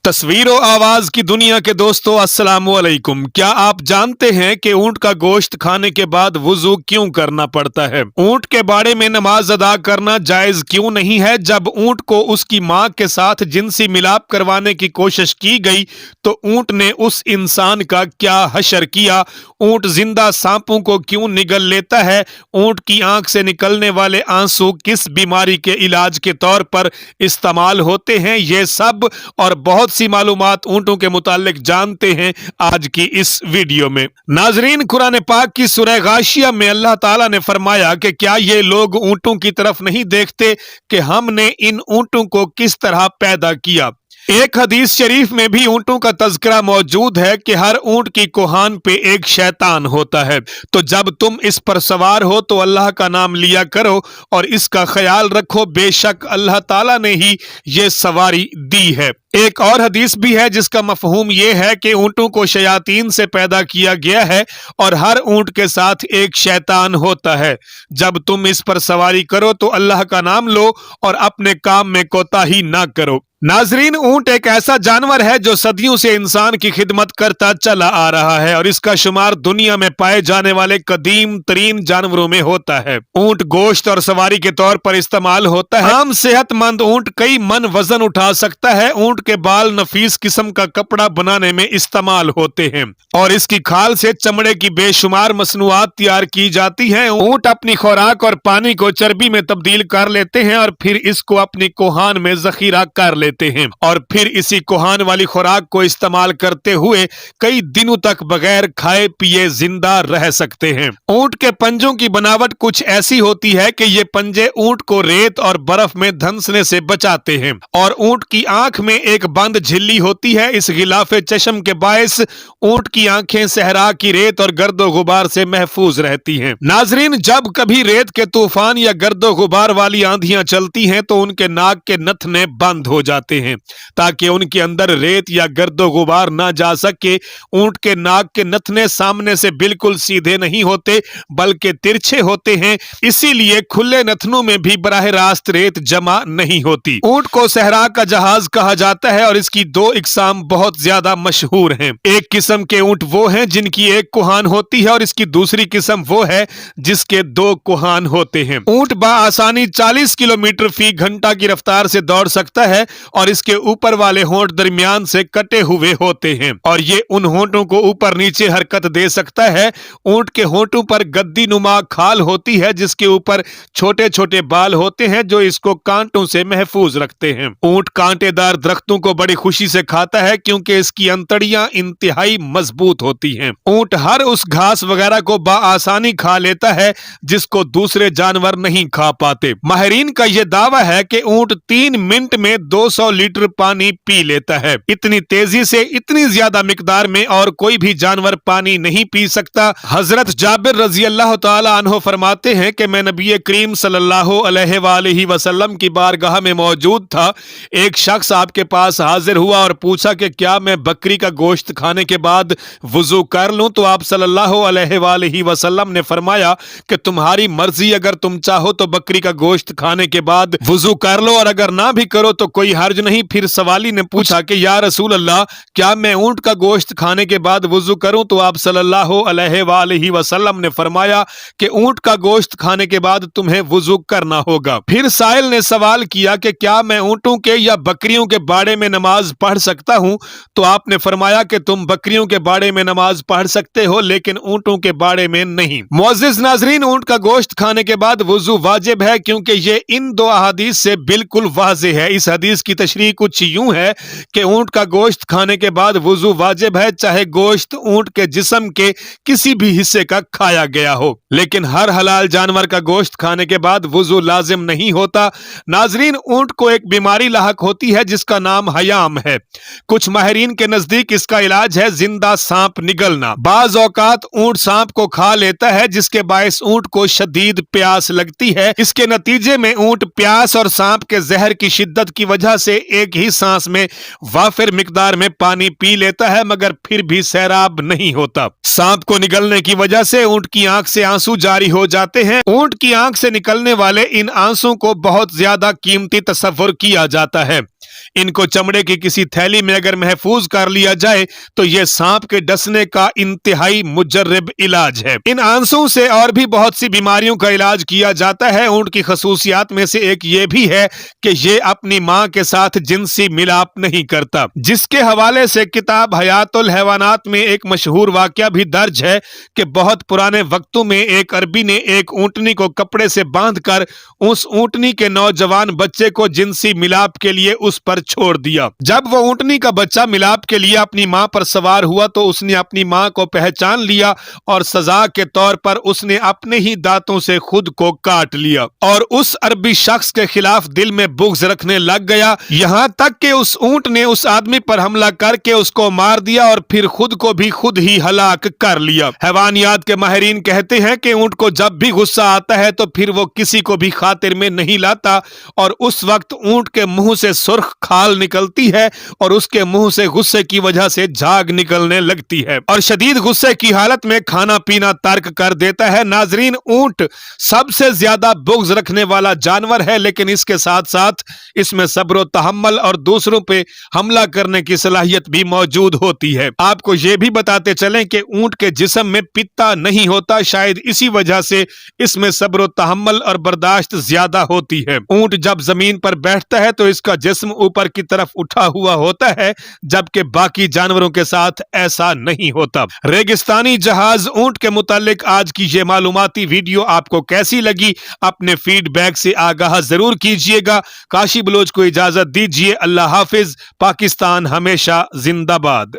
تصویر و आवाज की दुनिया के दोस्तों अस्सलाम वालेकुम। क्या आप जानते हैं कि ऊंट का गोश्त खाने के बाद वुजू क्यों करना पड़ता है? ऊंट के बाड़े में नमाज अदा करना जायज क्यों नहीं है? जब ऊंट को उसकी मां के साथ जिनसी मिलाप करवाने की कोशिश की गई तो ऊंट ने उस इंसान का क्या हशर किया? ऊंट जिंदा सांपों को क्यों निगल लेता है? ऊंट की आंख से निकलने वाले आंसू किस बीमारी के इलाज के तौर पर इस्तेमाल होते हैं? ये सब और बहुत सी मालूमात ऊंटों के मुतालिक जानते हैं आज की इस वीडियो में। नाजरीन, कुरान पाक की सूरह गाशिया में अल्लाह ताला ने फरमाया कि क्या ये लोग ऊंटों की तरफ नहीं देखते कि हमने इन ऊंटों को किस तरह पैदा किया। एक हदीस शरीफ में भी ऊंटों का तज़किरा मौजूद है कि हर ऊंट की कोहान पे एक शैतान होता है, तो जब तुम इस पर सवार हो तो अल्लाह का नाम लिया करो और इसका ख्याल रखो, बेशक अल्लाह ताला ने ही ये सवारी दी है। एक और हदीस भी है जिसका मफहूम ये है कि ऊंटों को शयातीन से पैदा किया गया है और हर ऊंट के साथ एक शैतान होता है। जब तुम इस पर सवारी करो तो अल्लाह का नाम लो और अपने काम में कोताही ना करो। नाजरीन, ऊंट एक ऐसा जानवर है जो सदियों से इंसान की खिदमत करता चला आ रहा है और इसका शुमार दुनिया में पाए जाने वाले कदीम तरीन जानवरों में होता है। ऊंट गोश्त और सवारी के तौर पर इस्तेमाल होता है। आम सेहतमंद ऊंट कई मन वजन उठा सकता है। ऊंट के बाल नफीस किस्म का कपड़ा बनाने में इस्तेमाल होते हैं और इसकी खाल से चमड़े की बेशुमार मसनूआत तैयार की जाती हैं। ऊंट अपनी खुराक और पानी को चर्बी में तब्दील कर लेते हैं और फिर इसको अपनी कोहान में जखीरा कर लेते हैं और फिर इसी कोहान वाली खुराक को इस्तेमाल करते हुए कई दिनों तक बगैर खाए पिए जिंदा रह सकते हैं। ऊंट के पंजों की बनावट कुछ ऐसी होती है कि ये पंजे ऊंट को रेत और बर्फ में धंसने से बचाते हैं और ऊंट की आंख में एक बंद झिल्ली होती है। इस गिलाफे चश्म के बायस ऊंट की आंखें सहरा की रेत और गर्दो गुबार से महफूज रहती हैं। नाजरीन, जब कभी रेत के तूफान या गर्दो गुबार वाली आंधियां चलती हैं तो उनके नाक के नथने बंद हो जाते हैं ताकि उनके अंदर रेत या गर्दो गुबार ना जा सके। ऊंट के नाक के नथने सामने से बिल्कुल सीधे नहीं होते बल्कि तिरछे होते हैं, इसीलिए खुले नथनों में भी बराह रास्त रेत जमा नहीं होती। ऊंट को सहरा का जहाज कहा जाता है और इसकी दो इकसाम बहुत ज्यादा मशहूर हैं। एक किस्म के ऊंट वो हैं जिनकी एक कोहान होती है और इसकी दूसरी किस्म वो है जिसके दो कोहान होते हैं। ऊंट बाआसानी 40 किलोमीटर फी घंटा की रफ्तार से दौड़ सकता है और इसके ऊपर वाले होंठ दरमियान से कटे हुए होते हैं और ये उन होंठों को ऊपर नीचे हरकत दे सकता है। ऊंट के होंठों पर गद्दी नुमा खाल होती है जिसके ऊपर छोटे छोटे बाल होते हैं जो इसको कांटों से महफूज रखते हैं। ऊंट कांटेदार दरख्तों को बड़ी खुशी से खाता है क्योंकि इसकी अंतड़ियां इंतहाई मजबूत होती हैं। ऊंट हर उस घास वगैरह को बाआसानी खा लेता है जिसको दूसरे जानवर नहीं खा पाते। माहिरीन का यह दावा है कि ऊंट 3 मिनट में 200 लीटर पानी पी लेता है। इतनी तेजी से, इतनी ज्यादा मिकदार में और कोई भी जानवर पानी नहीं पी सकता। हजरत जाबिर रजी अल्लाह ताला अन्हो फरमाते हैं कि मैं नबी करीम सल्लल्लाहु अलैहि वसल्लम की बारगाह में मौजूद था। एक शख्स आपके पास हाजिर हुआ और पूछा कि क्या मैं बकरी का गोश्त खाने के बाद वुजू कर लूं? तो आप सल्लल्लाहु अलैहि वसल्लम ने फरमाया कि तुम्हारी मर्जी, अगर तुम चाहो तो बकरी का गोश्त खाने के बाद वुजू कर लो और अगर ना भी करो तो कोई हर्ज नहीं। फिर सवाली ने पूछा कि या रसूल अल्लाह, क्या मैं ऊंट का गोश्त खाने के बाद वुजू करूं? तो आप सल्लल्लाहु अलैहि वसल्लम ने फरमाया कि ऊंट का गोश्त खाने के बाद तुम्हें वुजू करना होगा। फिर साइल ने सवाल किया कि क्या मैं ऊंटों के या बकरियों के बाड़े में नमाज पढ़ सकता हूं? तो आपने फरमाया कि तुम बकरियों के बाड़े में नमाज पढ़ सकते हो लेकिन ऊंटों के बाड़े में नहीं। मुअज़्ज़िज़ नाज़रीन, ऊंट का गोश्त खाने के बाद वुजू वाजिब है क्योंकि ये इन दो अहादीस से बिल्कुल वाज़ेह है। इस हदीस की तशरीह कुछ यूं है कि ऊंट का गोश्त खाने के बाद वुजू वाजिब है चाहे गोश्त ऊंट के जिस्म के किसी भी हिस्से का खाया गया हो, लेकिन हर हलाल जानवर का गोश्त खाने के बाद वुजू लाजिम नहीं होता। नाजरीन, ऊंट को एक बीमारी लाहक होती है जिसका नाम हयाम है। कुछ माहिरीन के नजदीक इसका इलाज है जिंदा सांप निगलना। बाज औकात ऊंट सांप को खा लेता है जिसके बायस ऊंट को शदीद प्यास लगती है। इसके नतीजे में ऊंट प्यास और सांप के जहर की शिद्दत की वजह से एक ही सांस में वाफिर मिकदार में पानी पी लेता है मगर फिर भी सैराब नहीं होता। सांप को निगलने की वजह से ऊंट की आंख से आंसू जारी हो जाते हैं। ऊंट की आंख से निकलने वाले इन आंसू को बहुत ज्यादा कीमती तस्वुर किया जाता है। इनको चमड़े की किसी थैली में अगर महफूज कर लिया जाए तो ये सांप के डसने का इंतहाई मुजर्रब इलाज है। इन आंसुओं से और भी बहुत सी बीमारियों का इलाज किया जाता है। ऊंट की खसूसियात में से एक ये भी है कि ये अपनी मां के साथ जिनसी मिलाप नहीं करता, जिसके हवाले से किताब हयातुल हैवानात में एक मशहूर वाकया भी दर्ज है कि बहुत पुराने वक्तों में एक अरबी ने एक ऊंटनी को कपड़े से बांधकर उस ऊंटनी के नौजवान बच्चे को जिनसी मिलाप के लिए उस पर छोड़ दिया। जब वो ऊंटनी का बच्चा मिलाप के लिए अपनी मां पर सवार हुआ तो उसने अपनी मां को पहचान लिया और सजा के तौर पर उसने अपने ही दांतों से खुद को काट लिया और उस अरबी शख्स के खिलाफ दिल में बुग़्ज़ रखने लग गया, यहां तक कि उस ऊंट ने उस आदमी पर हमला करके उसको मार दिया और फिर खुद को भी खुद ही हलाक कर लिया। हैवानियात के माहिरीन कहते हैं कि ऊंट को जब भी गुस्सा आता है तो फिर वो किसी को भी खातिर में नहीं लाता और उस वक्त ऊंट के मुंह से सुर्ख खाल निकलती है और उसके मुंह से गुस्से की वजह से झाग निकलने लगती है और शदीद गुस्से की हालत में खाना पीना तर्क कर देता है। नाजरीन, ऊंट सबसे ज्यादा बुग़्ज़ रखने वाला जानवर है, लेकिन इसके साथ साथ इसमें सब्र तहम्मुल और दूसरों पे हमला करने की सलाहियत भी मौजूद होती है। आपको ये भी बताते चलें कि ऊंट के जिस्म में पित्ता नहीं होता, शायद इसी वजह से इसमें सब्र तहम्मुल और बर्दाश्त ज्यादा होती है। ऊंट जब जमीन पर बैठता है तो इसका जिस्म ऊपर की तरफ उठा हुआ होता है, जबकि बाकी जानवरों के साथ ऐसा नहीं होता। रेगिस्तानी जहाज ऊंट के मुतालिक आज की ये मालूमाती वीडियो आपको कैसी लगी? अपने फीडबैक से आगाह जरूर कीजिएगा। काशी बलोच को इजाजत दीजिए। अल्लाह हाफिज। पाकिस्तान हमेशा जिंदाबाद।